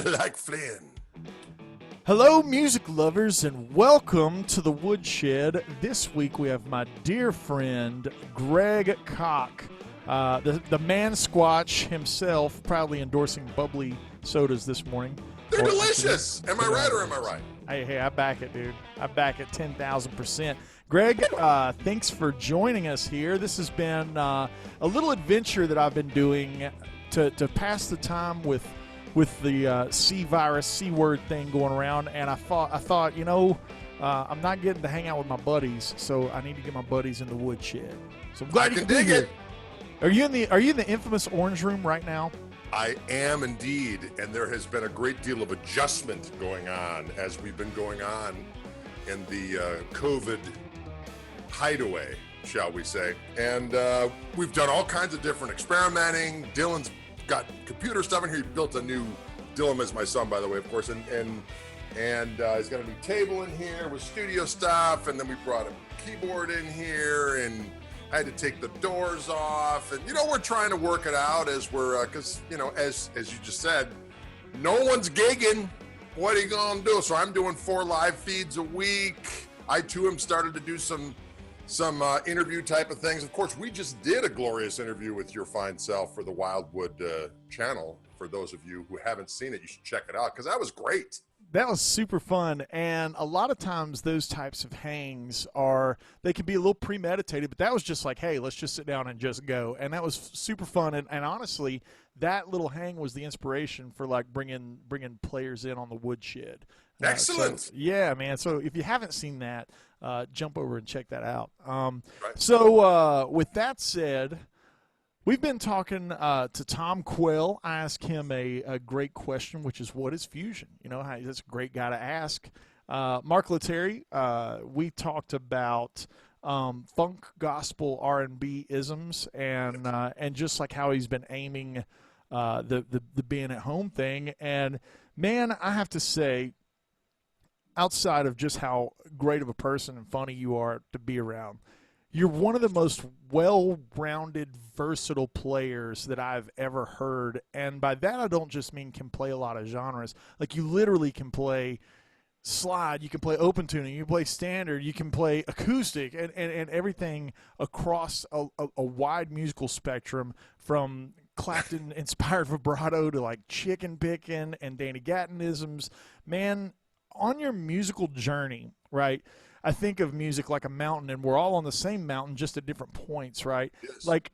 like Flynn. Hello, music lovers, and welcome to the Woodshed. This week we have my dear friend, Greg Koch, the man Squatch himself, proudly endorsing bubbly sodas this morning. They're delicious. Am I right or am I right? Hey, I back it, dude. I back it 10,000%. Greg, thanks for joining us here. This has been a little adventure that I've been doing to pass the time with the C virus, C word thing going around, and I thought, you know, I'm not getting to hang out with my buddies, so I need to get my buddies in the Woodshed. So I'm glad you can dig it. Are you in the infamous orange room right now? I am indeed, and there has been a great deal of adjustment going on as we've been going on in the COVID hideaway, shall we say. And we've done all kinds of different experimenting. Dylan's got computer stuff in here. He built a new, Dylan is my son, by the way, of course, and he's got a new table in here with studio stuff, and then we brought a keyboard in here, and I had to take the doors off, and you know, we're trying to work it out as we're because you know, as you just said, no one's gigging. What are you gonna do? So I'm doing 4 live feeds a week. I too am started to do some interview type of things. Of course, we just did a glorious interview with your fine self for the Wildwood channel. For those of you who haven't seen it, you should check it out because that was great. That was super fun, and a lot of times those types of hangs they can be a little premeditated, but that was just like, hey, let's just sit down and just go, and that was super fun, and honestly, that little hang was the inspiration for like bringing players in on the Woodshed. Excellent. So, yeah, man, so if you haven't seen that, jump over and check that out. Right. So with that said, we've been talking to Tom Quell. I asked him a great question, which is, what is fusion? You know, that's a great guy to ask. Mark Letary, we talked about funk, gospel, R&B isms, and just like how he's been aiming the being at home thing. And man, I have to say, outside of just how great of a person and funny you are to be around, you're one of the most well-rounded, versatile players that I've ever heard. And by that, I don't just mean can play a lot of genres. Like, you literally can play slide, you can play open tuning, you can play standard, you can play acoustic, and everything across a wide musical spectrum, from Clapton-inspired vibrato to, like, chicken picking and Danny Gatton-isms. Man, on your musical journey, right, I think of music like a mountain, and we're all on the same mountain, just at different points, right? Yes. Like,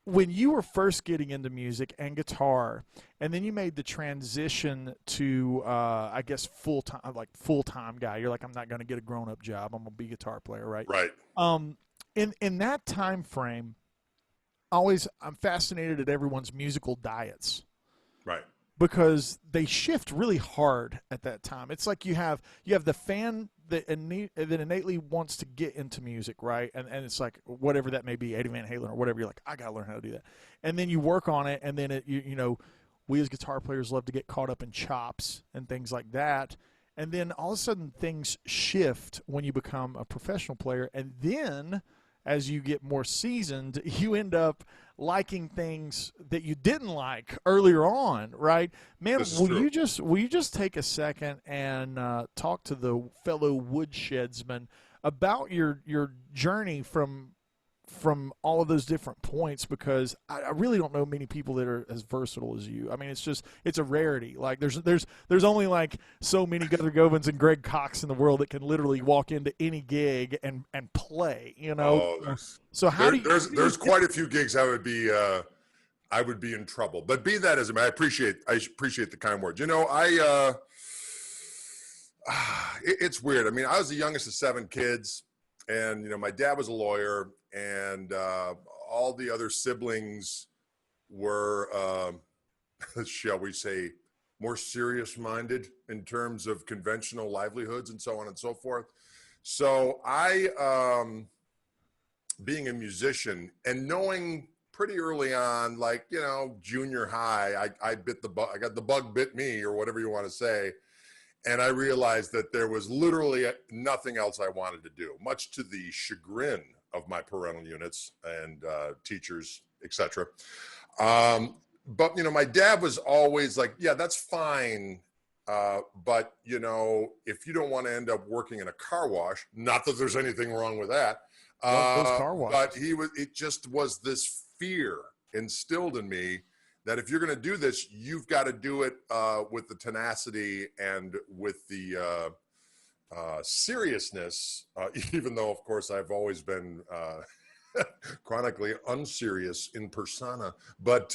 when you were first getting into music and guitar, and then you made the transition to, I guess, full-time guy. You're like, I'm not going to get a grown-up job. I'm going to be a guitar player, right? Right. In that time frame, I'm fascinated at everyone's musical diets. Right. Because they shift really hard at that time. It's like you have the fan that innately wants to get into music, right? And it's like, whatever that may be, Eddie Van Halen or whatever, you're like, I got to learn how to do that. And then you work on it, and then you know, we as guitar players love to get caught up in chops and things like that. And then all of a sudden things shift when you become a professional player. And then as you get more seasoned, you end up liking things that you didn't like earlier on, right? Man, will you just take a second and talk to the fellow Woodshedesmen about your journey from all of those different points, because I really don't know many people that are as versatile as you. I mean, it's a rarity. Like, there's only like so many Guthrie Govins and Greg Koch in the world that can literally walk into any gig and play, you know? Oh, so there's quite a few gigs I would be in trouble. But be that as it may, I appreciate the kind words. You know, it's weird. I mean, I was the youngest of 7 kids, and you know, my dad was a lawyer, and all the other siblings were, shall we say, more serious-minded in terms of conventional livelihoods and so on and so forth. So I, being a musician and knowing pretty early on, like, you know, junior high, I bit the bug. I got the bug bit me, or whatever you want to say. And I realized that there was literally nothing else I wanted to do, much to the chagrin of my parental units and teachers, etc. but my dad was always like, yeah, that's fine. But if you don't want to end up working in a car wash, not that there's anything wrong with that. Love those car washes. But it just was this fear instilled in me that if you're going to do this, you've got to do it with the tenacity and with the seriousness, even though, of course, I've always been chronically unserious in persona. But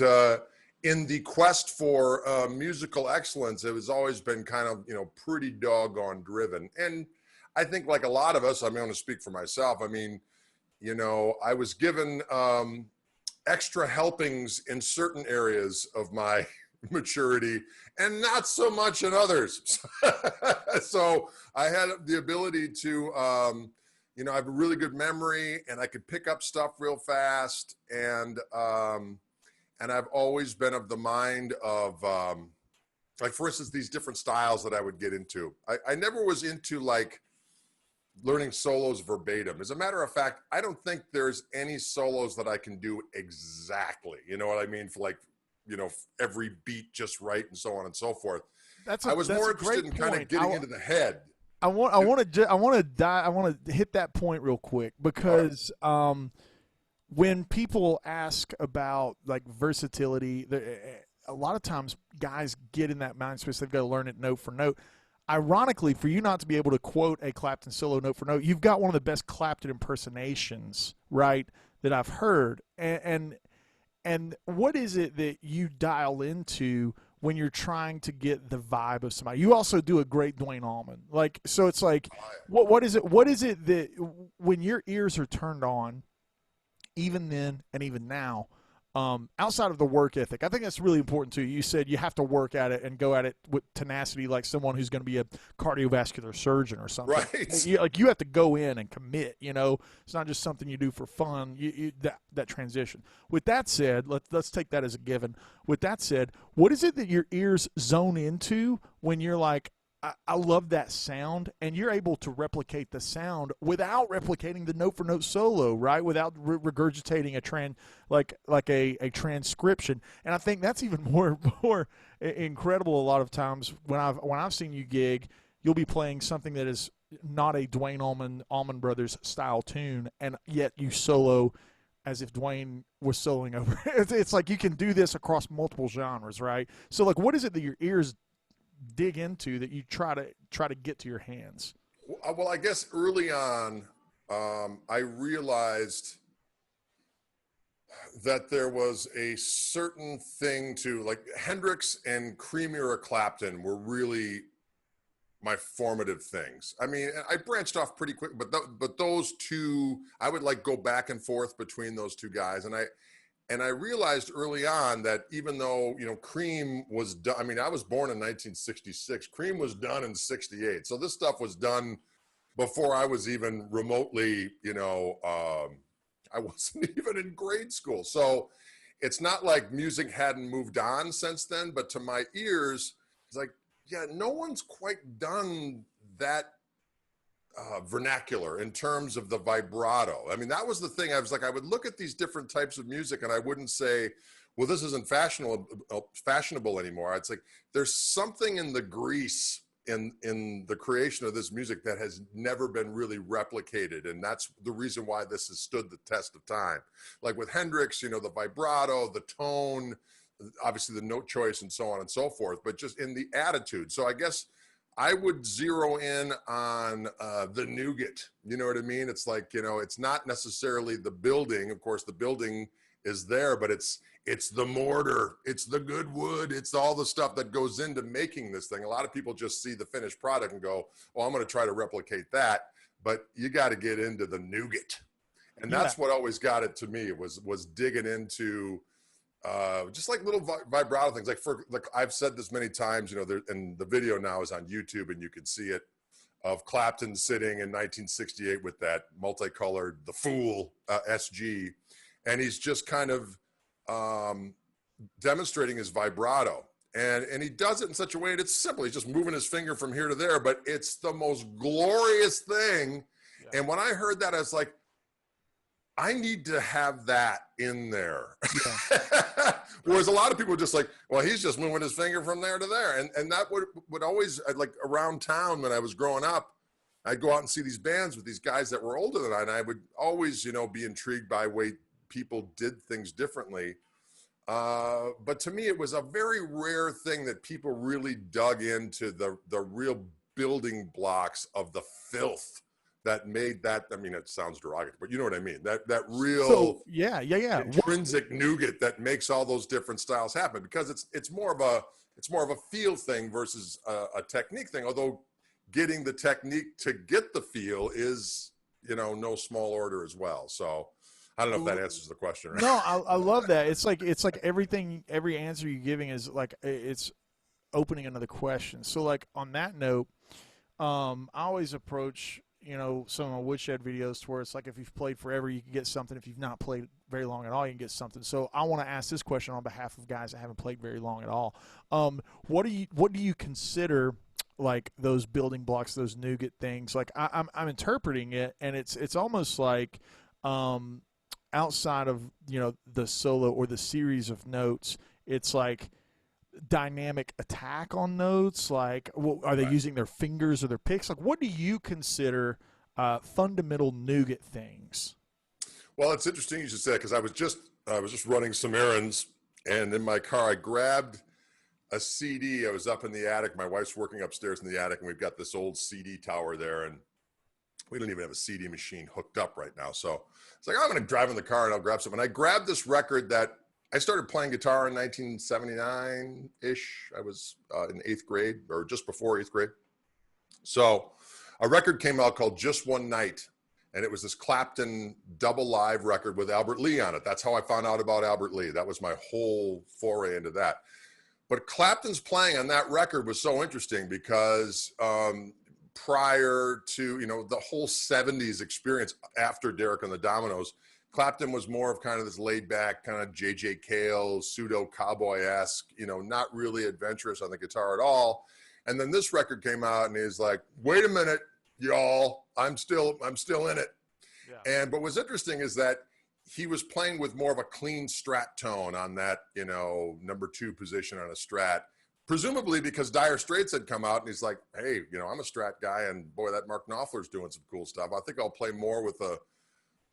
in the quest for musical excellence, it has always been kind of, pretty doggone driven. And I think like a lot of us, I'm going to speak for myself. I mean, I was given extra helpings in certain areas of my maturity and not so much in others. So I had the ability to, I have a really good memory and I could pick up stuff real fast. And I've always been of the mind of, like, for instance, these different styles that I would get into. I never was into like learning solos verbatim. As a matter of fact, I don't think there's any solos that I can do exactly. You know what I mean? For like, every beat just right and so on and so forth. I was more interested in kind of getting into the head. I want to hit that point real quick because when people ask about like versatility, a lot of times guys get in that mind space. They've got to learn it note for note. Ironically, for you not to be able to quote a Clapton solo note for note, you've got one of the best Clapton impersonations, right, that I've heard. And what is it that you dial into when you're trying to get the vibe of somebody? You also do a great Duane Allman. Like, so it's like, what is it that when your ears are turned on, even then and even now, outside of the work ethic, I think that's really important too. You said you have to work at it and go at it with tenacity, like someone who's going to be a cardiovascular surgeon or something. Right. You have to go in and commit. It's not just something you do for fun. That transition. With that said, let's take that as a given. With that said, what is it that your ears zone into when you're like, I love that sound, and you're able to replicate the sound without replicating the note for note solo, right? Without regurgitating a transcription. And I think that's even more incredible. A lot of times when I've seen you gig, you'll be playing something that is not a Duane Allman Brothers style tune, and yet you solo as if Duane was soloing over. It's like you can do this across multiple genres, right? So like, what is it that your ears dig into that you try to get to your hands? Well, I guess early on, I realized that there was a certain thing to, like, Hendrix and Cream era Clapton were really my formative things. I mean, I branched off pretty quick, but those two, I would like go back and forth between those two guys. And I realized early on that even though, Cream was done, I mean, I was born in 1966. Cream was done in 68. So this stuff was done before I was even remotely, I wasn't even in grade school. So it's not like music hadn't moved on since then, but to my ears, it's like, yeah, no one's quite done that vernacular in terms of the vibrato. I mean, that was the thing. I was like, I would look at these different types of music and I wouldn't say, well, this isn't fashionable anymore. It's like, there's something in the grease in the creation of this music that has never been really replicated. And that's the reason why this has stood the test of time. Like with Hendrix, the vibrato, the tone, obviously the note choice and so on and so forth, but just in the attitude. So I guess I would zero in on the nougat. You know what I mean? It's like, it's not necessarily the building. Of course, the building is there, but it's the mortar, it's the good wood, it's all the stuff that goes into making this thing. A lot of people just see the finished product and go, well, I'm going to try to replicate that. But you got to get into the nougat. And that's what always got it to me was digging into just like little vibrato things. Like I've said this many times, and the video now is on YouTube and you can see it, of Clapton sitting in 1968 with that multicolored The Fool SG, and he's just kind of demonstrating his vibrato, and he does it in such a way, and it's simple. He's just moving his finger from here to there, but it's the most glorious thing. Yeah. And when I heard that, I was like, I need to have that in there. Yeah. Whereas a lot of people are just like, well, he's just moving his finger from there to there. And that would always, like around town when I was growing up, I'd go out and see these bands with these guys that were older than I, and I would always, be intrigued by the way people did things differently. But to me, it was a very rare thing that people really dug into the real building blocks of the filth that made that. I mean, it sounds derogatory, but you know what I mean. That real yeah. intrinsic nougat that makes all those different styles happen, because it's more of a feel thing versus a technique thing. Although getting the technique to get the feel is, no small order as well. So I don't know if that answers the question. Right? No, I love that. It's like every answer you're giving is like it's opening another question. So like on that note, I always approach some of my Woodshed videos to where it's like, if you've played forever, you can get something. If you've not played very long at all, you can get something. So I want to ask this question on behalf of guys that haven't played very long at all. What do you consider like those building blocks, those nougat things? Like I'm interpreting it, and it's almost like outside of the solo or the series of notes, it's like dynamic attack on notes. Like, are they using their fingers or their picks? Like, what do you consider fundamental nougat things? Well, it's interesting you should say, because I was just running some errands, and in my car I grabbed a CD. I was up in the attic. My wife's working upstairs in the attic, and we've got this old CD tower there, and we don't even have a CD machine hooked up right now. So it's like, I'm going to drive in the car and I'll grab something. And I grabbed this record that I started playing guitar in 1979-ish. I was in 8th grade, or just before 8th grade. So a record came out called Just One Night, and it was this Clapton double live record with Albert Lee on it. That's how I found out about Albert Lee. That was my whole foray into that. But Clapton's playing on that record was so interesting because prior to, the whole 70s experience after Derek and the Dominoes, Clapton was more of kind of this laid back, kind of J.J. Cale, pseudo cowboy-esque, not really adventurous on the guitar at all. And then this record came out, and he's like, wait a minute, y'all, I'm still in it. Yeah. But what's interesting is that he was playing with more of a clean Strat tone on that, number 2 position on a Strat, presumably because Dire Straits had come out, and he's like, hey, I'm a Strat guy, and boy, that Mark Knopfler's doing some cool stuff. I think I'll play more with a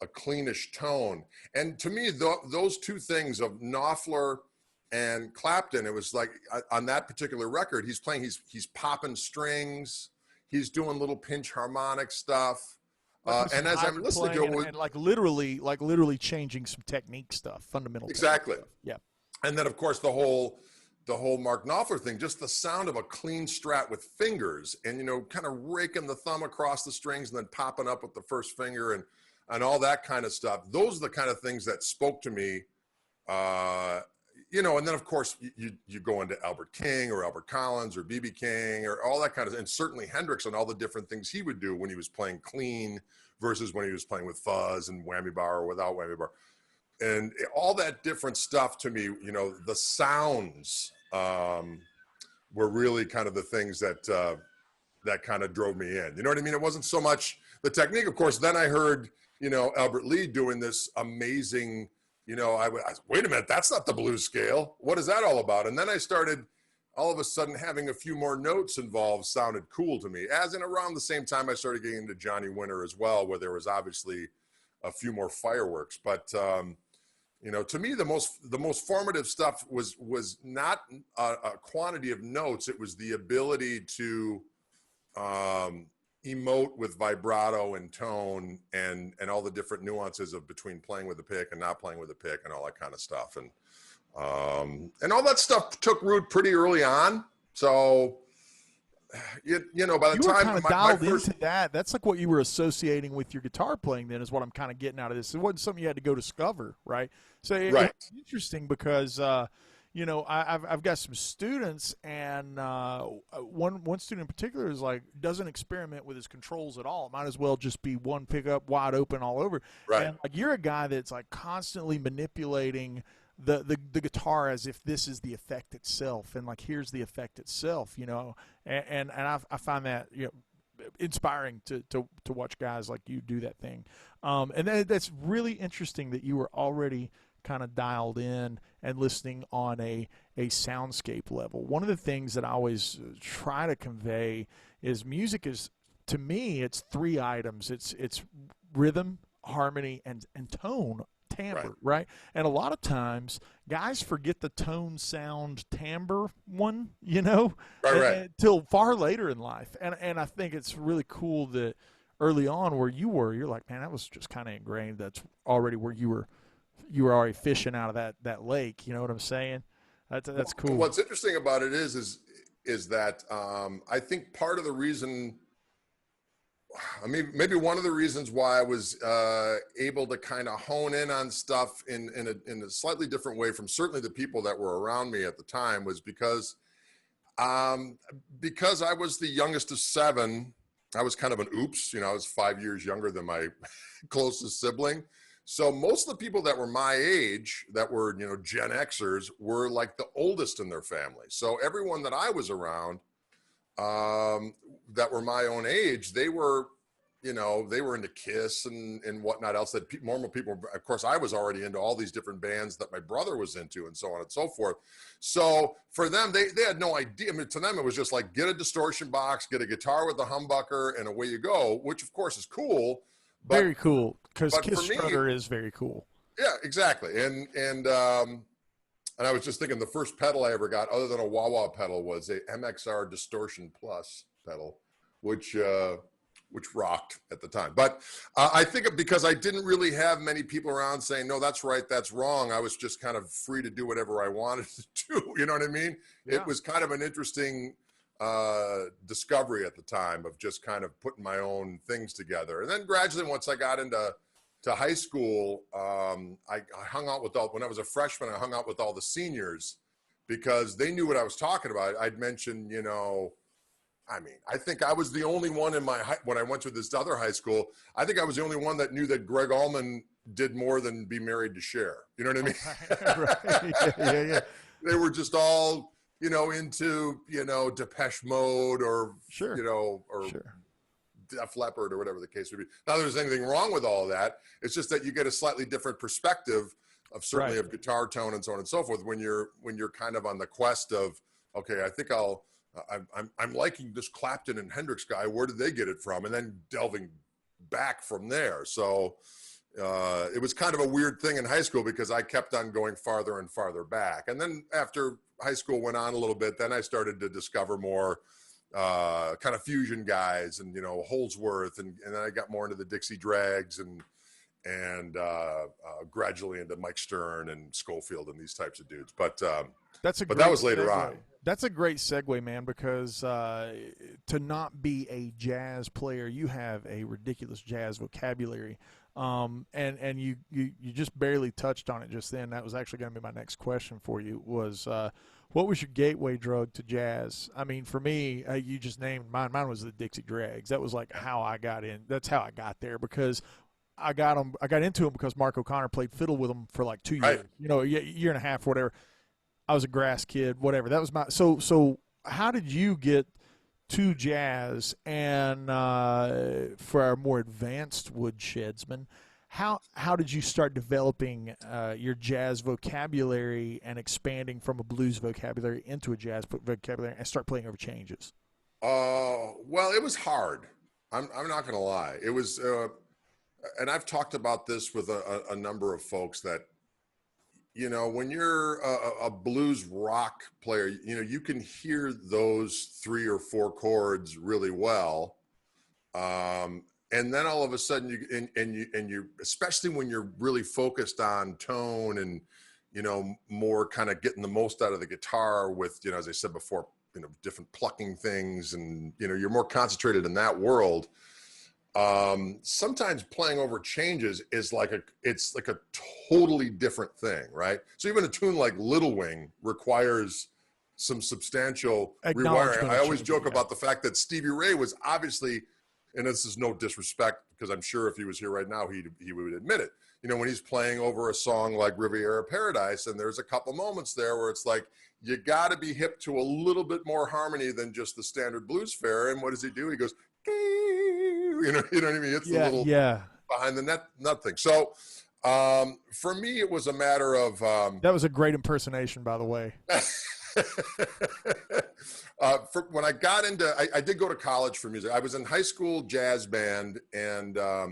cleanish tone. And to me, those two things of Knopfler and Clapton, it was like on that particular record, he's popping strings, he's doing little pinch harmonic stuff. And as I'm listening to it, and like literally changing some technique stuff, fundamental. Exactly. Stuff. Yeah. And then of course the whole Mark Knopfler thing, just the sound of a clean Strat with fingers, and kind of raking the thumb across the strings and then popping up with the first finger and all that kind of stuff. Those are the kind of things that spoke to me. And then of course you go into Albert King or Albert Collins or B.B. King or all that kind of, and certainly Hendrix and all the different things he would do when he was playing clean versus when he was playing with fuzz and whammy bar or without whammy bar. And all that different stuff to me, the sounds were really kind of the things that kind of drove me in. You know what I mean? It wasn't so much the technique, of course. Then I heard, Albert Lee doing this amazing, I was, wait a minute, that's not the blues scale. What is that all about? And then I started all of a sudden having a few more notes involved sounded cool to me. As in around the same time I started getting into Johnny Winter as well, where there was obviously a few more fireworks. But, to me, the most formative stuff was not a quantity of notes. It was the ability to emote with vibrato and tone and all the different nuances of between playing with the pick and not playing with the pick and all that kind of stuff. And all that stuff took root pretty early on. So, by the time kind of dialed into that, that's like what you were associating with your guitar playing then is what I'm kind of getting out of this. It wasn't something you had to go discover, right? So it's interesting because, I've got some students, and one student in particular is like, doesn't experiment with his controls at all. It might as well just be one pickup wide open all over. Right. And like, you're a guy that's like constantly manipulating the guitar as if this is the effect itself, and like, here's the effect itself, and I find that inspiring to watch guys like you do that thing. And that's really interesting that you were already kind of dialed in and listening on a soundscape level. One of the things that I always try to convey is music is, to me, it's three items. It's rhythm, harmony, and tone, timbre, right? And a lot of times guys forget the tone, sound, timbre one, until far later in life. And I think it's really cool that early on where you're like, man, that was just kind of ingrained. That's already where you were already fishing out of that lake. You know what I'm saying? That's cool. What's interesting about it is that I think part of the reason, I mean, maybe one of the reasons why I was able to kind of hone in on stuff in a slightly different way from certainly the people that were around me at the time was because I was the youngest of seven. I was kind of an oops, I was 5 years younger than my closest sibling. So most of the people that were my age, that were, Gen Xers, were like the oldest in their family. So everyone that I was around that were my own age, they were into Kiss and whatnot else that normal people, of course, I was already into all these different bands that my brother was into and so on and so forth. So for them, they had no idea. I mean, to them, it was just like, get a distortion box, get a guitar with a humbucker, and away you go, which of course is cool. But, very cool, because Kiss Strutter is very cool. Yeah, exactly. And I was just thinking the first pedal I ever got, other than a wah-wah pedal, was a Mxr Distortion Plus pedal, which rocked at the time. But I think because I didn't really have many people around saying, no, that's right, that's wrong. I was just kind of free to do whatever I wanted to do. You know what I mean? Yeah. It was kind of an interesting discovery at the time of just kind of putting my own things together. And then gradually, once I got into high school, I hung out with when I was a freshman, I hung out with all the seniors because they knew what I was talking about. I'd mentioned, I think I was the only one when I went to this other high school, I think I was the only one that knew that Greg Allman did more than be married to Cher. You know what I mean? Right. Yeah. They were just all, into, Depeche Mode or, sure. Or sure. Def Leppard or whatever the case would be. Not that there's anything wrong with all of that. It's just that you get a slightly different perspective of certainly of guitar tone and so on and so forth when you're kind of on the quest of, okay, I think I'm liking this Clapton and Hendrix guy. Where did they get it from? And then delving back from there. So it was kind of a weird thing in high school because I kept on going farther and farther back. And then after high school went on a little bit, then I started to discover more kind of fusion guys and, Holdsworth. And then I got more into the Dixie Dregs and gradually into Mike Stern and Schofield and these types of dudes. But that was later on. That's a great segue, man, because to not be a jazz player, you have a ridiculous jazz vocabulary. And you just barely touched on it just then. That was actually going to be my next question for you was, what was your gateway drug to jazz? I mean, for me, you just named mine. Mine was the Dixie Dregs. That was like how I got in. That's how I got there because I got into them because Mark O'Connor played fiddle with them for like 2 years, a year and a half, whatever. I was a grass kid, whatever. That was my so how did you get to jazz? And for our more advanced woodshedmen, how did you start developing your jazz vocabulary and expanding from a blues vocabulary into a jazz vocabulary and start playing over changes? Well, it was hard. I'm not going to lie. It was, and I've talked about this with a number of folks that, when you're a blues rock player, you can hear those 3 or 4 chords really well. And then all of a sudden you especially when you're really focused on tone and, more kind of getting the most out of the guitar with, as I said before, different plucking things and, you're more concentrated in that world. Sometimes playing over changes is it's like a totally different thing, right? So even a tune like Little Wing requires some substantial rewiring. I always joke about the fact that Stevie Ray was obviously, and this is no disrespect because I'm sure if he was here right now, he would admit it. When he's playing over a song like Riviera Paradise, and there's a couple moments there where it's like, you got to be hip to a little bit more harmony than just the standard blues fare. And what does he do? He goes, you know what I mean? It's the little behind the nut thing. So for me, it was a matter of that was a great impersonation, by the way. When I got into, I did go to college for music. I was in high school jazz band, and I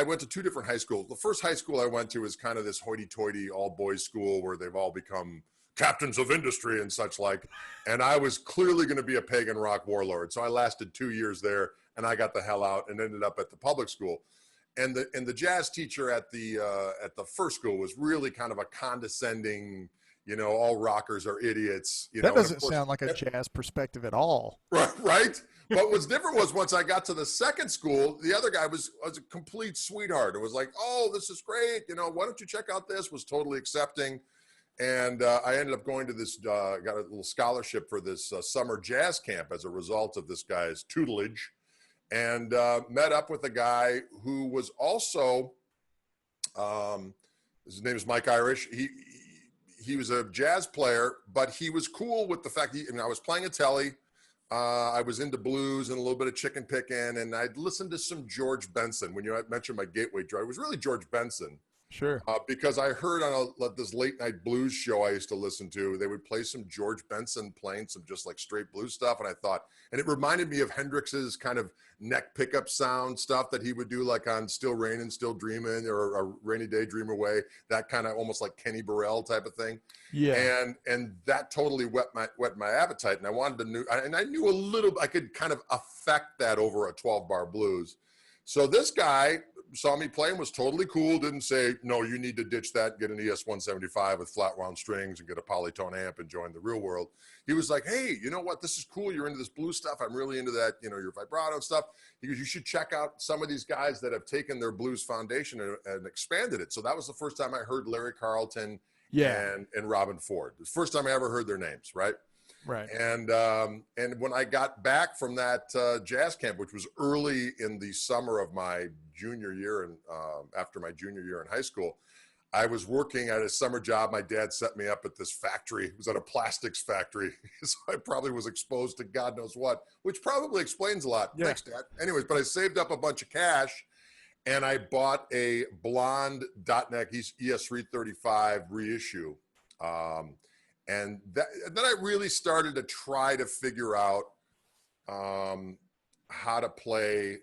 went to 2 different high schools. The first high school I went to is kind of this hoity-toity all-boys school where they've all become captains of industry and such like. And I was clearly going to be a pagan rock warlord. So I lasted 2 years there, and I got the hell out and ended up at the public school. And the jazz teacher at the first school was really kind of a condescending, all rockers are idiots. That doesn't sound like a jazz perspective at all. Right? But what's different was once I got to the second school, the other guy was a complete sweetheart. It was like, oh, this is great. Why don't you check out this? Was totally accepting. And I ended up going to this, got a little scholarship for this summer jazz camp as a result of this guy's tutelage, and met up with a guy who was also, his name is Mike Irish. He was a jazz player, but he was cool with the fact I was playing a telly. I was into blues and a little bit of chicken picking, and I'd listened to some George Benson. When you mentioned my gateway drug, it was really George Benson. Sure. Because I heard on this late night blues show I used to listen to, they would play some George Benson playing some just like straight blues stuff. And I thought, and it reminded me of Hendrix's kind of neck pickup sound stuff that he would do like on Still Rainin', Still Dreamin', or A Rainy Day Dream Away, that kind of almost like Kenny Burrell type of thing. Yeah. And that totally whet my appetite. And I wanted to I knew a little, I could kind of affect that over a 12-bar blues. So this guy saw me play and was totally cool. Didn't say, no, you need to ditch that, get an ES-175 with flat wound strings and get a polytone amp and join the real world. He was like, hey, you know what? This is cool. You're into this blues stuff. I'm really into that, your vibrato and stuff. He goes, you should check out some of these guys that have taken their blues foundation and expanded it. So that was the first time I heard Larry Carlton and Robin Ford. The first time I ever heard their names, right? Right. And when I got back from that jazz camp, which was early in the summer of my junior year and after my junior year in high school, I was working at a summer job. My dad set me up at this factory. It was at a plastics factory. So I probably was exposed to God knows what, which probably explains a lot. Yeah. Thanks, Dad. Anyways, but I saved up a bunch of cash and I bought a blonde .neck ES-335 reissue. And then I really started to try to figure out how to play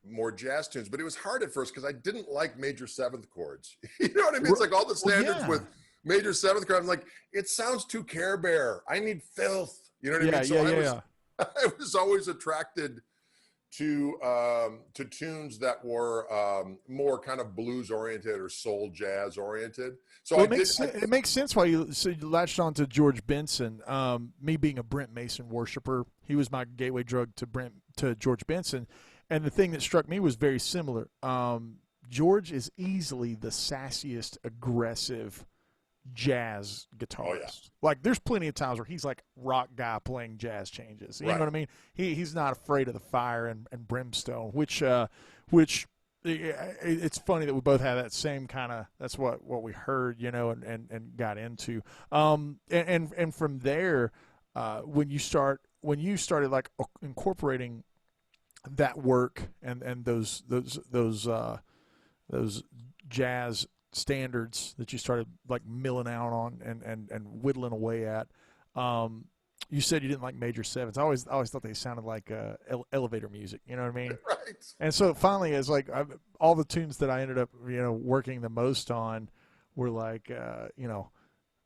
more jazz tunes, but it was hard at first because I didn't like major seventh chords. You know what I mean? It's like all the standards with major seventh chords. I'm like, it sounds too Care Bear. I need filth. You know what I mean? So I was always attracted to tunes that were more kind of blues oriented or soul jazz oriented. So it makes sense why you latched on to George Benson. Me being a Brent Mason worshiper, he was my gateway drug to George Benson. And the thing that struck me was very similar. George is easily the sassiest, aggressive jazz guitarist. Oh, yeah. Like there's plenty of times where he's like rock guy playing jazz changes. You know what I mean? He's not afraid of the fire and brimstone, which it's funny that we both have that same kind of, that's what we heard, and got into. And from there, when you started like incorporating that work and those jazz standards that you started like milling out on and whittling away at, you said you didn't like major sevens. I always thought they sounded like elevator music. You know what I mean? Right. And so finally, as like all the tunes that I ended up working the most on were like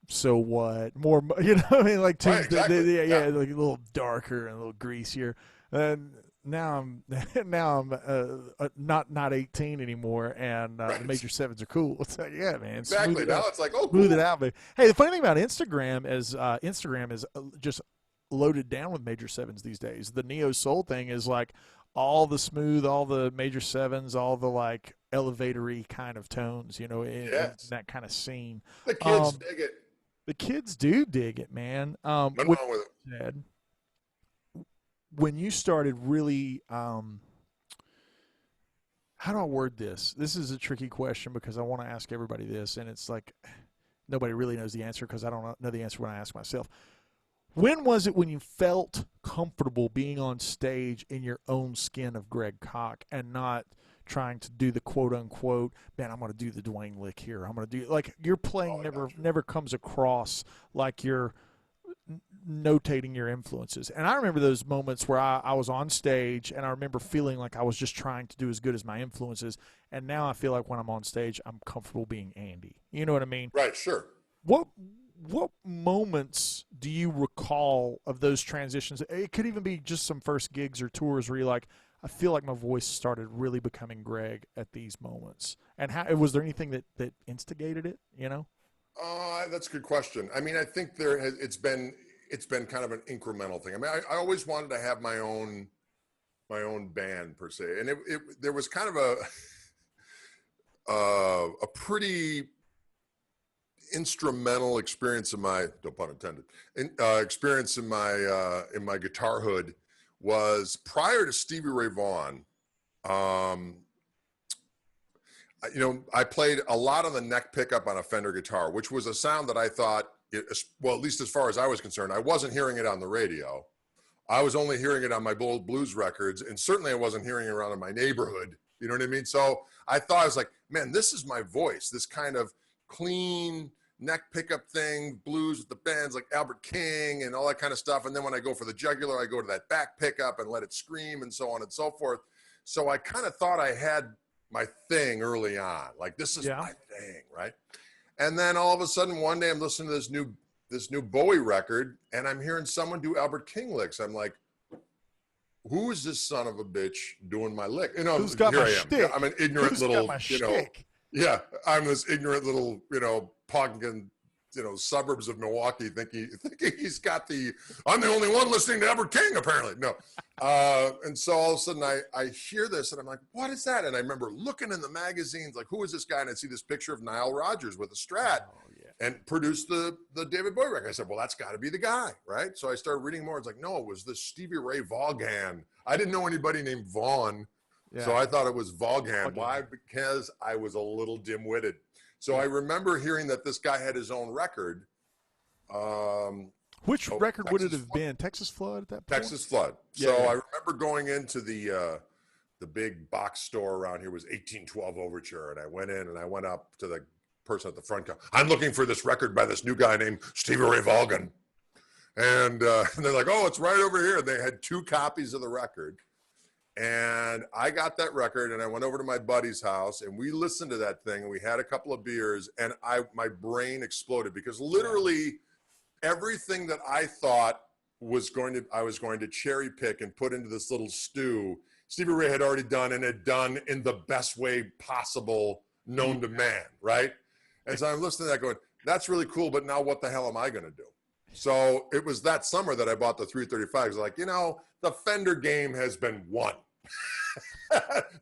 so what more, what I mean, like tunes exactly. that like a little darker and a little greasier. And now I'm not 18 anymore, and the major sevens are cool. It's like, yeah, man. Exactly. Now it's like, oh, cool. Smooth it out, baby. Hey, the funny thing about Instagram is just loaded down with major sevens these days. The neo soul thing is like all the smooth, all the major sevens, all the like elevatory kind of tones, in that kind of scene. The kids dig it. The kids do dig it, man. Nothing wrong with it. When you started really, how do I word this? This is a tricky question because I want to ask everybody this, and it's like nobody really knows the answer because I don't know the answer when I ask myself. When was it when you felt comfortable being on stage in your own skin of Greg Koch and not trying to do the quote unquote, man, I'm going to do the Dwayne lick here. I'm going to do, like, your playing never comes across like you're notating your influences. And I remember those moments where I was on stage and I remember feeling like I was just trying to do as good as my influences. And now I feel like when I'm on stage, I'm comfortable being Andy. You know what I mean? Right, sure. What moments do you recall of those transitions? It could even be just some first gigs or tours where you're like, I feel like my voice started really becoming Greg at these moments. And how was there anything that instigated it, you know? That's a good question. I mean, I think it's been kind of an incremental thing. I mean, I always wanted to have my own band per se, and there was kind of a pretty instrumental experience in my, no pun intended, experience in my guitarhood was prior to Stevie Ray Vaughan. I played a lot on the neck pickup on a Fender guitar, which was a sound that I thought, well, at least as far as I was concerned, I wasn't hearing it on the radio. I was only hearing it on my old blues records, and certainly I wasn't hearing it around in my neighborhood. You know what I mean? So I thought, I was like, man, this is my voice, this kind of clean neck pickup thing, blues with the bends like Albert King and all that kind of stuff. And then when I go for the jugular, I go to that back pickup and let it scream and so on and so forth. So I kind of thought I had my thing early on, like this is my thing, right? And then all of a sudden one day I'm listening to this new Bowie record and I'm hearing someone do Albert King licks. I'm like, who is this son of a bitch doing my lick? You know, who's got here my I am. shtick? I'm an ignorant Who's little, got my shtick? yeah, I'm this ignorant little, punk in, suburbs of Milwaukee thinking he's got I'm the only one listening to Albert King, apparently. No. And so all of a sudden I hear this and I'm like, what is that? And I remember looking in the magazines, like, who is this guy? And I see this picture of Nile Rodgers with a Strat and produced the David Bowie record. I said, well, that's got to be the guy, right? So I started reading more. It's like, no, it was this Stevie Ray Vaughan. I didn't know anybody named Vaughn. Yeah. So I thought it was Vaughan. Why? Because I was a little dim-witted. So I remember hearing that this guy had his own record. Which record would it have been? Texas Flood at that point? Texas Flood. So I remember going into the big box store around here was 1812 Overture. And I went in and I went up to the person at the front. I'm looking for this record by this new guy named Stevie Ray Vaughan. And they're like, oh, it's right over here. They had 2 copies of the record. And I got that record and I went over to my buddy's house and we listened to that thing and we had a couple of beers and my brain exploded because literally everything that I thought I was going to cherry pick and put into this little stew, Stevie Ray had already done and had done in the best way possible known to man, right? And so I'm listening to that going, that's really cool, but now what the hell am I going to do? So it was that summer that I bought the 335. I was like, the Fender game has been won.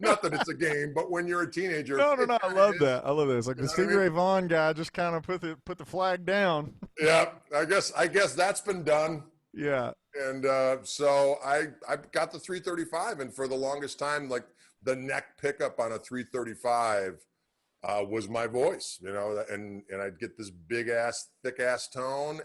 Not that it's a game, but when you're a teenager. No. I love that. I love that. It's like the Stevie Ray Vaughan guy just kind of put the flag down. Yeah, I guess that's been done. Yeah. And so I got the 335, and for the longest time, like the neck pickup on a 335 was my voice, and I'd get this big ass, thick ass tone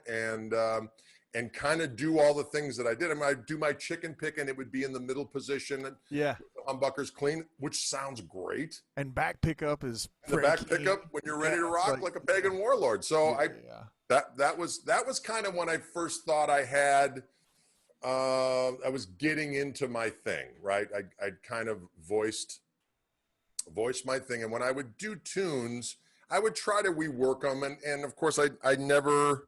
and kind of do all the things that I did. I mean, I'd do my chicken pick and it would be in the middle position. Yeah. The humbuckers clean, which sounds great. And back pickup is the back pickup when you're ready to rock like a pagan warlord. So that was kind of when I first thought I had, I was getting into my thing, right? I'd kind of voiced my thing. And when I would do tunes, I would try to rework them. And of course I never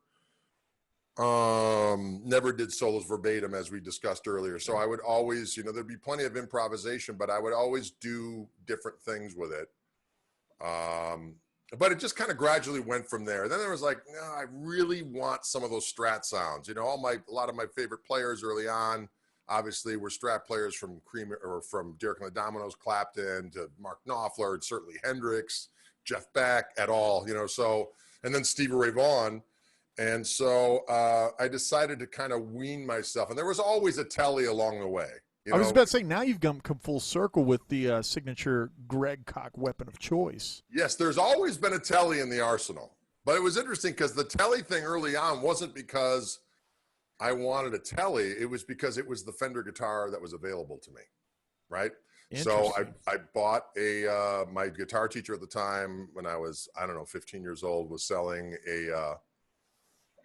did solos verbatim as we discussed earlier. So I would always, there'd be plenty of improvisation, but I would always do different things with it. But it just kind of gradually went from there. Then there was like, no, I really want some of those Strat sounds. A lot of my favorite players early on, obviously, were Strat players from Cream or from Derek and the Dominoes, Clapton to Mark Knopfler, and certainly Hendrix, Jeff Beck, et al. So, and then Stevie Ray Vaughan. And so I decided to kind of wean myself. And there was always a telly along the way. I was about to say, now you've come full circle with the signature Greg Koch weapon of choice. Yes, there's always been a telly in the arsenal. But it was interesting because the telly thing early on wasn't because I wanted a Tele, it was because it was the Fender guitar that was available to me, right? So I bought my guitar teacher at the time when I was, I don't know, 15 years old, was selling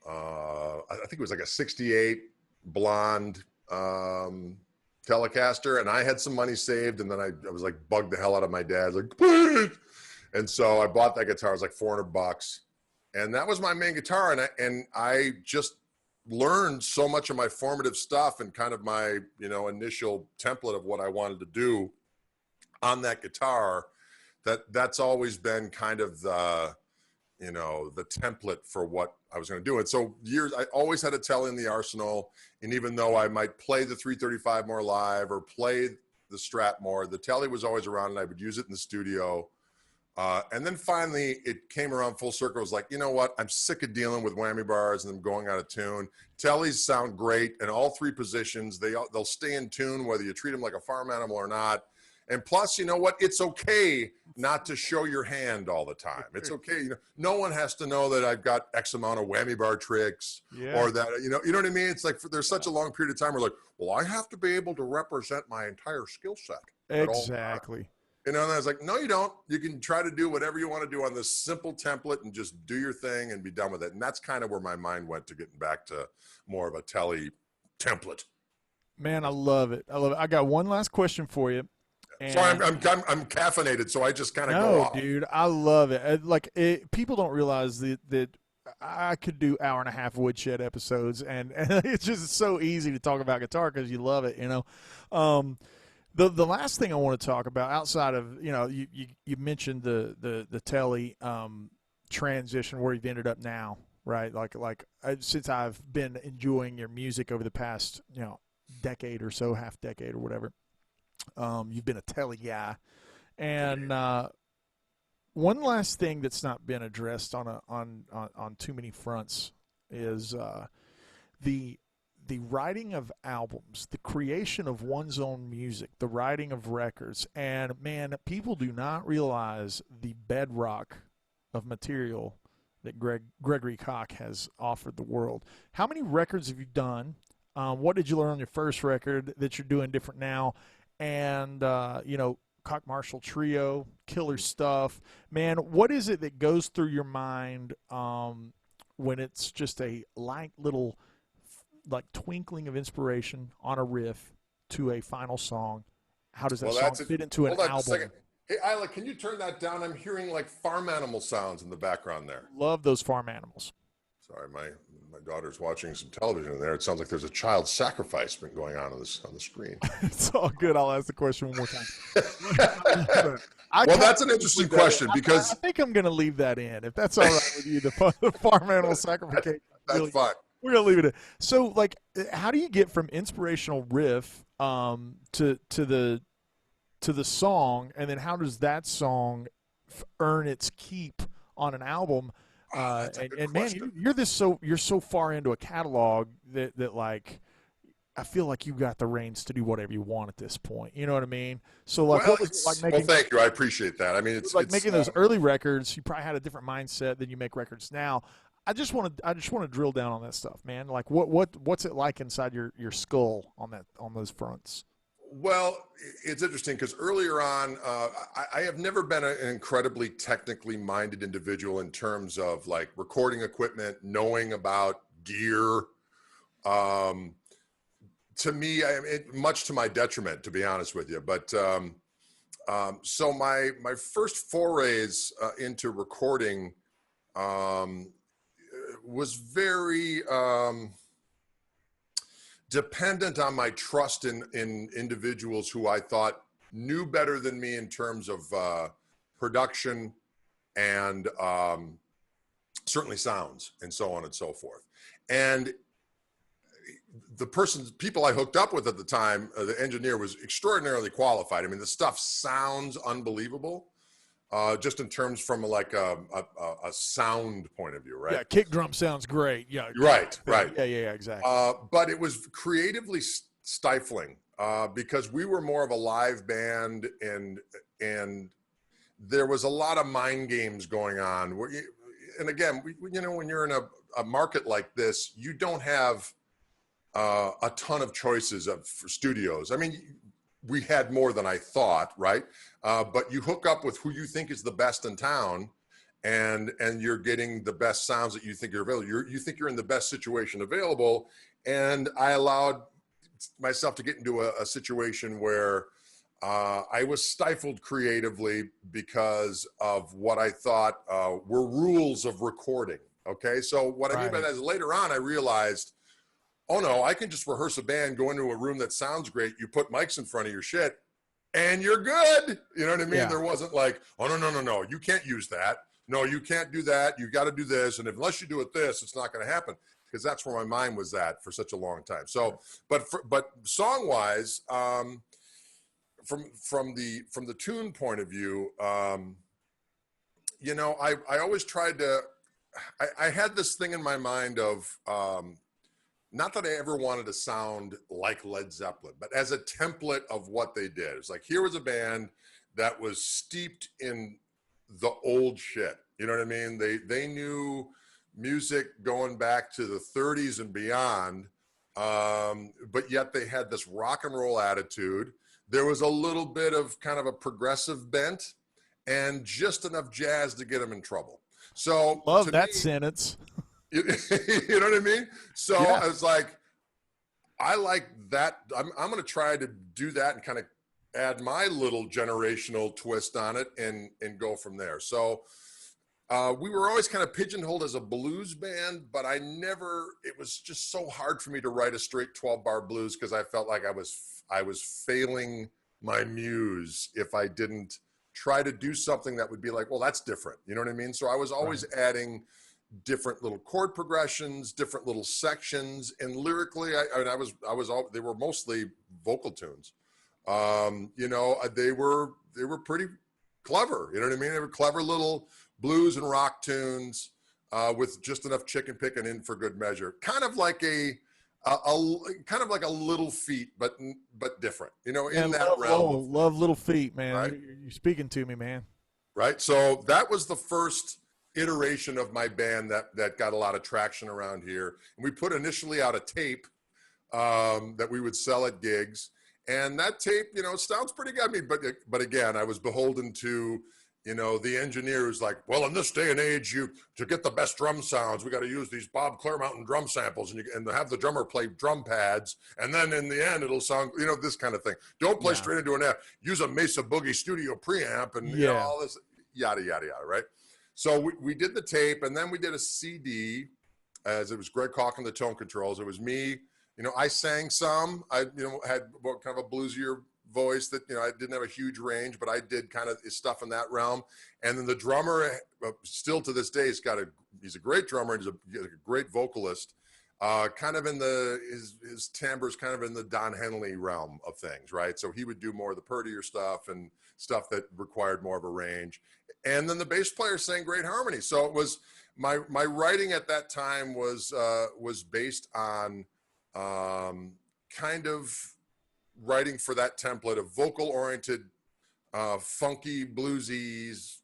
I think it was like a 68 blonde Telecaster, and I had some money saved, and then I was like bugged the hell out of my dad, like, please. And so I bought that guitar. It was like $400, and that was my main guitar. And I just learned so much of my formative stuff and kind of my, initial template of what I wanted to do on that guitar. That's always been kind of the template for what I was going to do. And so I always had a Tele in the arsenal. And even though I might play the 335 more live or play the Strat more, the Tele was always around, and I would use it in the studio. And then finally it came around full circle. I was like, you know what? I'm sick of dealing with whammy bars and them going out of tune. Teles sound great in all three positions. They'll stay in tune whether you treat them like a farm animal or not. And plus, you know what? It's okay not to show your hand all the time. It's okay. No one has to know that I've got X amount of whammy bar tricks or that, you know what I mean? It's like there's such a long period of time where like, well, I have to be able to represent my entire skill set. Exactly. And I was like, no, you don't. You can try to do whatever you want to do on this simple template and just do your thing and be done with it. And that's kind of where my mind went to getting back to more of a Tele template. Man, I love it. I got one last question for you. And sorry, I'm caffeinated, so I just kind of go off. No, dude, I love it. People don't realize that I could do hour and a half Woodshed episodes, and it's just so easy to talk about guitar because you love it, The last thing I want to talk about outside of, you mentioned the Tele transition where you've ended up now, right? Since I've been enjoying your music over the past, decade or so, half decade or whatever. You've been a Tele guy, and one last thing that's not been addressed on too many fronts is the writing of albums, the creation of one's own music, the writing of records. And man, people do not realize the bedrock of material that Gregory Koch has offered the world. How many records have you done? What did you learn on your first record that you're doing different now? And, Koch Marshall Trio, killer stuff. Man, what is it that goes through your mind when it's just a light little twinkling of inspiration on a riff to a final song? How does that song fit into an album? A second. Hey, Isla, can you turn that down? I'm hearing like farm animal sounds in the background there. Love those farm animals. Sorry, my daughter's watching some television in there. It sounds like there's a child sacrifice been going on the screen. It's all good. I'll ask the question one more time. Well, that's an interesting question because I think I'm going to leave that in. If that's all right with you, the farm animal sacrifice. That's fine. We're going to leave it in. So, how do you get from inspirational riff to the song, and then how does that song earn its keep on an album? And man, you're so far into a catalog that I feel like you've got the reins to do whatever you want at this point. You know what I mean? So what was it like making? Well, thank you. I appreciate that. I mean, it's making those early records. You probably had a different mindset than you make records now. I just want to drill down on that stuff, man. Like what's it like inside your skull on those fronts? Well, it's interesting because earlier on, I have never been an incredibly technically minded individual in terms of recording equipment, knowing about gear. To me, much to my detriment, to be honest with you. But so my first forays into recording was very dependent on my trust in individuals who I thought knew better than me in terms of production and certainly sounds and so on and so forth. And people I hooked up with at the time, the engineer was extraordinarily qualified. I mean, the stuff sounds unbelievable. Just in terms from a sound point of view, right? Yeah, kick drum sounds great. Yeah, right. Yeah, exactly. But it was creatively stifling because we were more of a live band, and there was a lot of mind games going on. And again, when you're in a market like this, you don't have a ton of choices for studios. I mean, we had more than I thought, right? But you hook up with who you think is the best in town, and you're getting the best sounds that you think are available. You think you're in the best situation available, and I allowed myself to get into a situation where I was stifled creatively because of what I thought were rules of recording. Okay, so what I mean by that is later on I realized, oh no, I can just rehearse a band, go into a room that sounds great, you put mics in front of your shit, and you're good. You know what I mean? There wasn't like, oh no, you can't use that. No, you can't do that. You got to do this, and unless you do it this, it's not going to happen. Because that's where my mind was at for such a long time. So, but song wise, from the tune point of view, you know, I always tried to. I had this thing in my mind of not that I ever wanted to sound like Led Zeppelin, but as a template of what they did. It's like, here was a band that was steeped in the old shit. You know what I mean? They knew music going back to the 30s and beyond, but yet they had this rock and roll attitude. There was a little bit of kind of a progressive bent and just enough jazz to get them in trouble. So love that sentence. You know what I mean? So I was like, I like that. I'm going to try to do that and kind of add my little generational twist on it and go from there. So we were always kind of pigeonholed as a blues band, but it was just so hard for me to write a straight 12-bar blues because I felt like I was failing my muse if I didn't try to do something that would be like, well, that's different. You know what I mean? So I was always adding different little chord progressions, different little sections, and lyrically, they were mostly vocal tunes. You know, they were pretty clever. You know what I mean? They were clever little blues and rock tunes with just enough chicken picking in for good measure. Kind of like a Little Feat, but different. You know, in that realm. Love Little Feat, man. Right? You're speaking to me, man. Right. So that was the first iteration of my band that got a lot of traction around here. And we put initially out a tape that we would sell at gigs. And that tape, you know, sounds pretty good. I mean, but again, I was beholden to, you know, the engineer who's like, well, in this day and age, to get the best drum sounds, we got to use these Bob Clearmountain drum samples and have the drummer play drum pads. And then in the end, it'll sound, you know, this kind of thing. Don't play straight into an F. Use a Mesa Boogie studio preamp and you know, all this yada, yada, yada, right? So we did the tape, and then we did a CD, as it was Greg Koch and the tone controls. It was me. You know, I sang some. I, you know, had kind of a bluesier voice that, you know, I didn't have a huge range, but I did kind of stuff in that realm. And then the drummer, still to this day, he's a great drummer. He's a great vocalist. Kind of in his timbre's kind of in the Don Henley realm of things, right? So he would do more of the purtier stuff and stuff that required more of a range. And then the bass player sang great harmony. So it was my writing at that time was based on kind of writing for that template of vocal-oriented, funky, bluesy,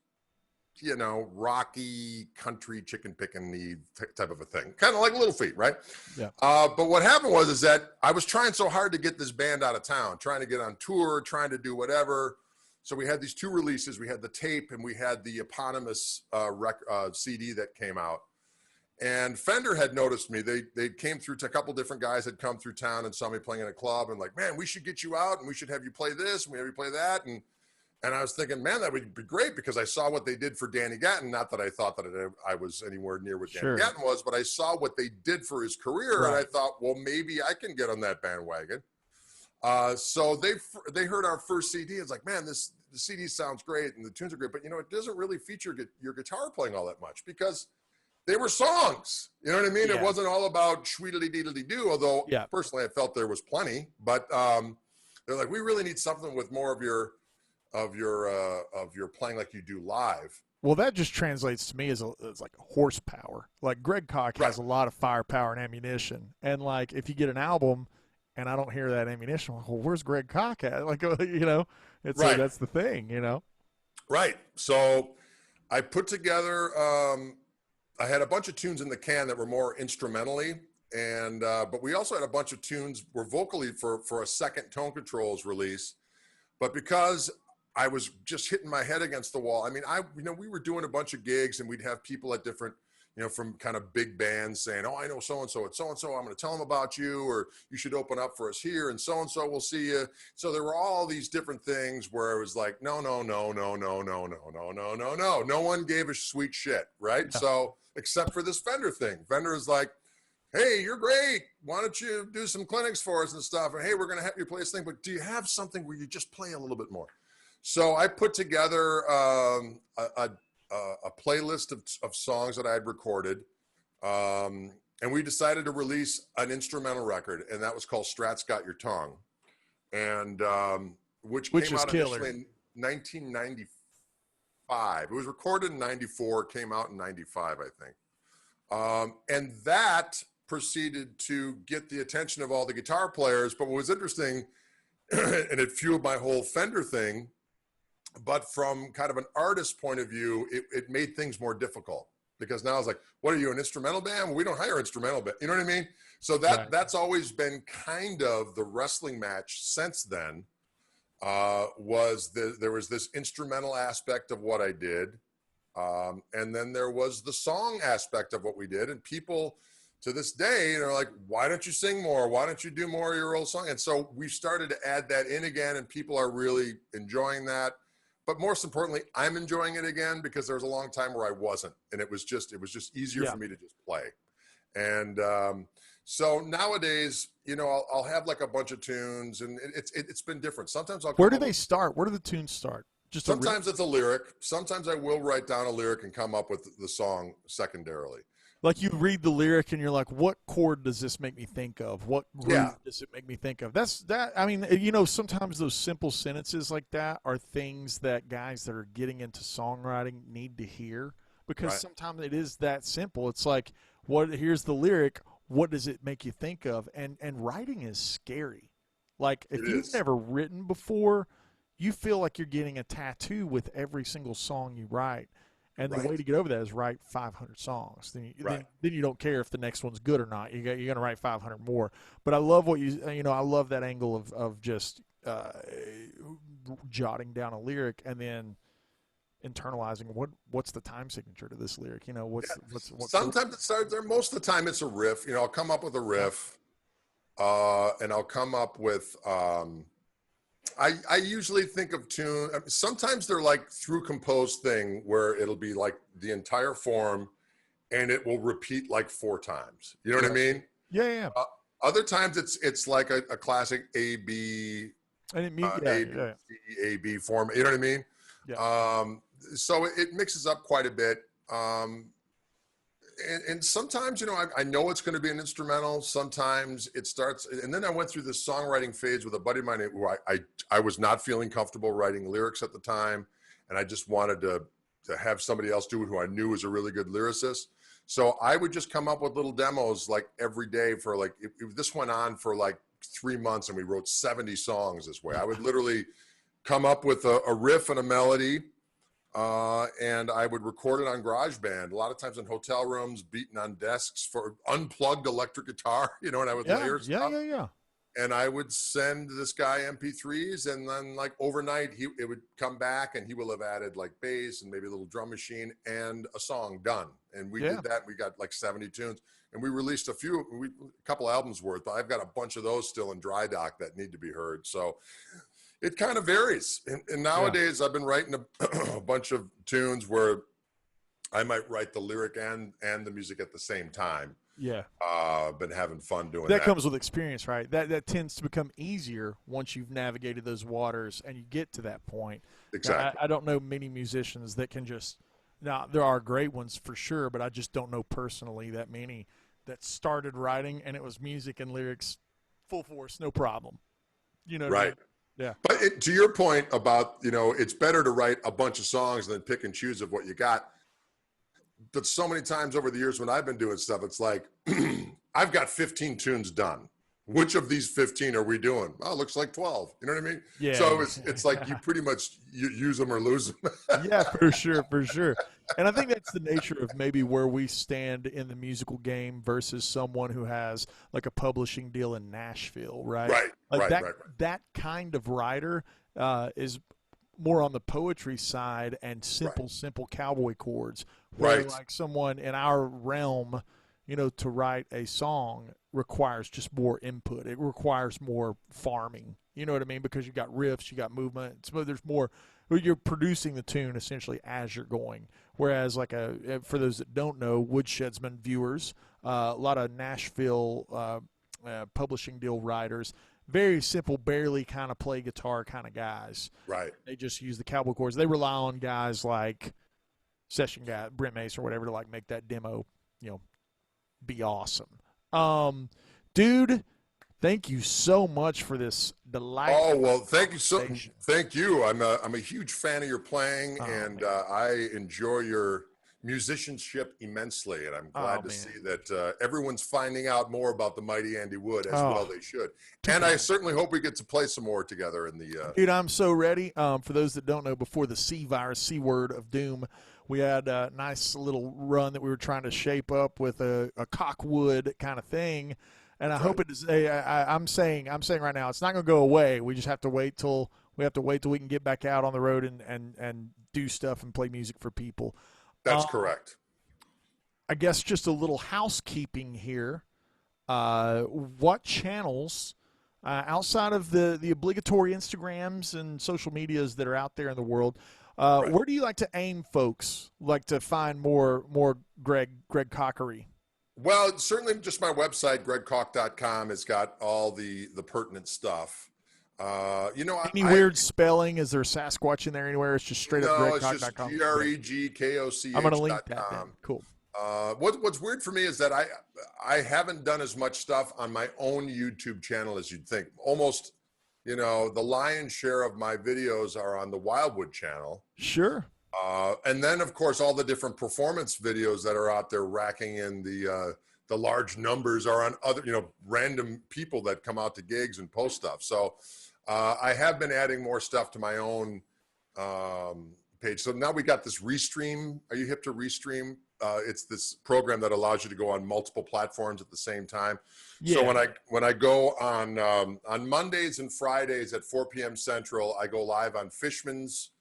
you know, rocky, country, chicken-picking type of a thing. Kind of like Little Feat, right? Yeah. But what happened was that I was trying so hard to get this band out of town, trying to get on tour, trying to do whatever. So we had these two releases. We had the tape and we had the eponymous CD that came out. And Fender had noticed me. They came through, a couple different guys had come through town and saw me playing in a club and like, man, we should get you out and we should have you play this and we have you play that. And I was thinking, man, that would be great because I saw what they did for Danny Gatton. Not that I thought that I was anywhere near what Danny Gatton was, but I saw what they did for his career. And I thought, well, maybe I can get on that bandwagon. So they heard our first CD. It's like, man, the CD sounds great and the tunes are great, but you know, it doesn't really feature your guitar playing all that much because they were songs. You know what I mean? Yeah. It wasn't all about shweedly-deedly-doo, although personally I felt there was plenty, but they're like, we really need something with more of your playing like you do live. Well, that just translates to me as like horsepower. Like Greg Koch has a lot of firepower and ammunition. And like, if you get an album and I don't hear that ammunition, I'm like, well, where's Greg Koch at? Like, you know, it's like, that's the thing, you know? Right. So I put together, I had a bunch of tunes in the can that were more instrumentally, and but we also had a bunch of tunes were vocally for a second Tone Controls release. But because I was just hitting my head against the wall, I mean, we were doing a bunch of gigs, and we'd have people at different, from kind of big bands saying, "Oh, I know so-and-so at so-and-so. I'm going to tell them about you, or you should open up for us here, and so-and-so will see you." So there were all these different things where it was like, no. No one gave a sweet shit, right? Yeah. So except for this Fender thing. Fender is like, "Hey, you're great. Why don't you do some clinics for us and stuff? And hey, we're going to have you play this thing, but do you have something where you just play a little bit more?" So I put together a playlist of songs that I had recorded, and we decided to release an instrumental record, and that was called Strat's Got Your Tongue, and which came out initially in 1995. It was recorded in 94, came out in 95, I think. And that proceeded to get the attention of all the guitar players. But what was interesting, and it fueled my whole Fender thing, but from kind of an artist point of view, it made things more difficult, because now it's like, what are you, an instrumental band? Well, we don't hire instrumental band. You know what I mean? So that's always been kind of the wrestling match since then. There was this instrumental aspect of what I did. And then there was the song aspect of what we did. And people to this day are like, "Why don't you sing more? Why don't you do more of your old song?" And so we started to add that in again, and people are really enjoying that. But most importantly, I'm enjoying it again, because there was a long time where I wasn't, and it was just easier for me to just play. And so nowadays, I'll have like a bunch of tunes, and it's been different. Sometimes Where do they start? Where do the tunes start? Sometimes it's a lyric. Sometimes I will write down a lyric and come up with the song secondarily. Like, you read the lyric and you're like, what chord does this make me think of? What groove does it make me think of? I mean, sometimes those simple sentences like that are things that guys that are getting into songwriting need to hear, because sometimes it is that simple. It's like, here's the lyric. What does it make you think of? And writing is scary. Like, if you've never written before, you feel like you're getting a tattoo with every single song you write. And the way to get over that is write 500 songs. Then you don't care if the next one's good or not. You're going to write 500 more. But I love I love that angle of just jotting down a lyric and then internalizing what's the time signature to this lyric. Sometimes it starts there. Most of the time it's a riff. I'll come up with a riff, and I'll come up with. I usually think of tune. Sometimes they're like through composed thing where it'll be like the entire form, and it will repeat like 4 times. You know what I mean? Yeah. Other times it's like a classic A B, A B form. You know what I mean? Yeah. So it mixes up quite a bit. And sometimes, I know it's going to be an instrumental. Sometimes it starts, and then I went through this songwriting phase with a buddy of mine who I was not feeling comfortable writing lyrics at the time, and I just wanted to have somebody else do it who I knew was a really good lyricist. So I would just come up with little demos like every day for like, this went on for like 3 months, and we wrote 70 songs this way. I would literally come up with a riff and a melody, and I would record it on GarageBand, a lot of times in hotel rooms, beating on desks for unplugged electric guitar, and I would layer stuff. Yeah. And I would send this guy MP3s, and then like overnight, it would come back, and he will have added like bass and maybe a little drum machine and a song done. And we did that. We got like 70 tunes, and we released a couple albums worth, but I've got a bunch of those still in dry dock that need to be heard. So it kind of varies. And nowadays I've been writing a bunch of tunes where I might write the lyric and the music at the same time. Yeah. Been having fun doing that. That comes with experience, right? That tends to become easier once you've navigated those waters and you get to that point. Exactly. Now, I don't know many musicians that can just, now there are great ones for sure, but I just don't know personally that many that started writing and it was music and lyrics full force, no problem. Right. I mean? Yeah. But to your point about, it's better to write a bunch of songs than pick and choose of what you got. But so many times over the years when I've been doing stuff, it's like, I've got 15 tunes done. which of these 15 are we doing? Oh, it looks like 12. You know what I mean? Yeah. So it's like you pretty much use them or lose them. Yeah, for sure, for sure. And I think that's the nature of maybe where we stand in the musical game versus someone who has like a publishing deal in Nashville, right? Right, Like right. that kind of writer is more on the poetry side and simple cowboy chords. Where like someone in our realm, you know, to write a song requires just more input. It requires more farming. You know what I mean? Because you got riffs, you got movement. So there's more. You're producing the tune essentially as you're going. Whereas, like for those that don't know, Woodshed's been viewers, a lot of Nashville publishing deal writers, very simple, barely kind of play guitar kind of guys. Right. They just use the cowboy chords. They rely on guys like session guy Brent Mason or whatever to like make that demo, you know, be awesome. Dude, thank you so much for this delightful. Oh, well, thank you. I'm a huge fan of your playing, and I enjoy your musicianship immensely, and I'm glad to see that everyone's finding out more about the mighty Andy Wood, as well they should. And I certainly hope we get to play some more together in the Dude, I'm so ready. For those that don't know, before the C word of doom, we had a nice little run that we were trying to shape up with a Cockwood kind of thing. And I hope it is. I'm saying right now, it's not going to go away. We just have to wait till we can get back out on the road and do stuff and play music for people. That's correct. I guess just a little housekeeping here. What channels outside of the obligatory Instagrams and social medias that are out there in the world? Where do you like to aim folks? Like to find more Greg Kochery? Well, certainly just my website, gregkoch.com, has got all the pertinent stuff. Any weird spelling? Is there Sasquatch in there anywhere? It's just straight up gregkoch.com. No, it's just GREGKOCH.com. I'm going to link that then. Cool. What's weird for me is that I haven't done as much stuff on my own YouTube channel as you'd think. Almost, the lion's share of my videos are on the Wildwood channel. Sure. And then, of course, all the different performance videos that are out there racking in the large numbers are on other, random people that come out to gigs and post stuff. So I have been adding more stuff to my own page. So now we got this Restream. Are you hip to Restream? It's this program that allows you to go on multiple platforms at the same time. Yeah. So when I go on Mondays and Fridays at 4 p.m. Central, I go live on Fishman's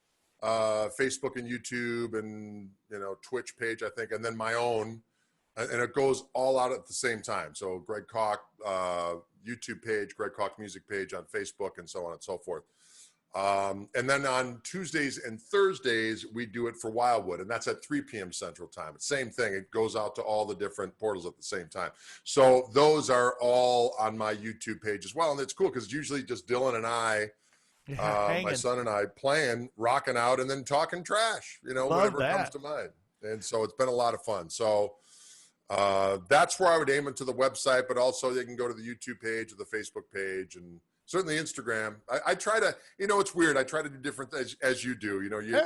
Facebook and YouTube and Twitch page, I think, and then my own, and it goes all out at the same time. So Greg Koch YouTube page, Greg Koch music page on Facebook, and so on and so forth. And then on Tuesdays and Thursdays we do it for Wildwood, and that's at 3 p.m. Central Time. Same thing, it goes out to all the different portals at the same time. So those are all on my YouTube page as well, and it's cool because it's usually just Dylan and I. My son and I playing, rocking out, and then talking trash, whatever comes to mind. And so it's been a lot of fun. So that's where I would aim into the website, but also they can go to the YouTube page or the Facebook page, and certainly Instagram. I try to, it's weird. I try to do different things as you do.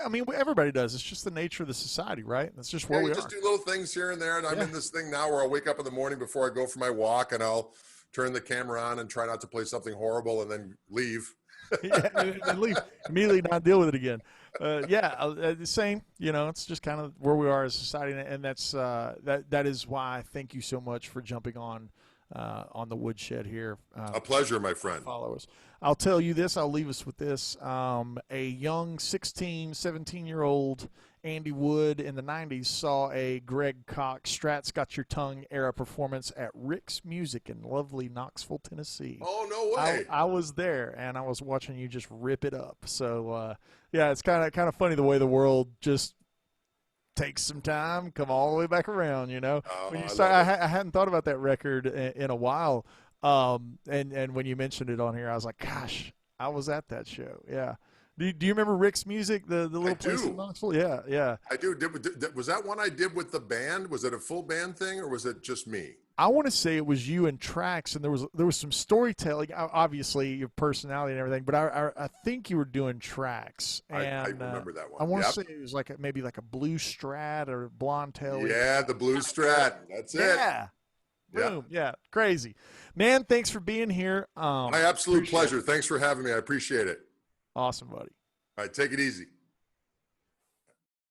I mean, everybody does. It's just the nature of the society, right? That's just where we just do little things here and there. And I'm in this thing now where I'll wake up in the morning before I go for my walk, and I'll turn the camera on and try not to play something horrible, and then leave. And leave immediately, not deal with it again. The same. It's just kind of where we are as a society, and that's that is why. Thank you so much for jumping on the Woodshed here. A pleasure, my friend. Followers. I'll tell you this. I'll leave us with this. A young 16, 17-year-old Andy Wood in the 90s saw a Greg Koch Strat's Got Your Tongue era performance at Rick's Music in lovely Knoxville, Tennessee. Oh, no way. I was there, and I was watching you just rip it up. So, it's kind of funny the way the world just takes some time, come all the way back around, When you start, I hadn't thought about that record in a while, and when you mentioned it on here, I was like, gosh, I was at that show. Yeah. Do you remember Rick's Music, the little place in Knoxville? Yeah. I do. Was that one I did with the band? Was it a full band thing, or was it just me? I want to say it was you and Trax, and there was some storytelling, obviously your personality and everything, but I think you were doing Trax. And I remember that one. I want to say it was maybe like a blue Strat or blonde tail. Yeah, the blue Strat. That's it. Yeah. Boom. Yeah. Crazy. Man, thanks for being here. My absolute pleasure. Thanks for having me. I appreciate it. Awesome, buddy. All right, take it easy.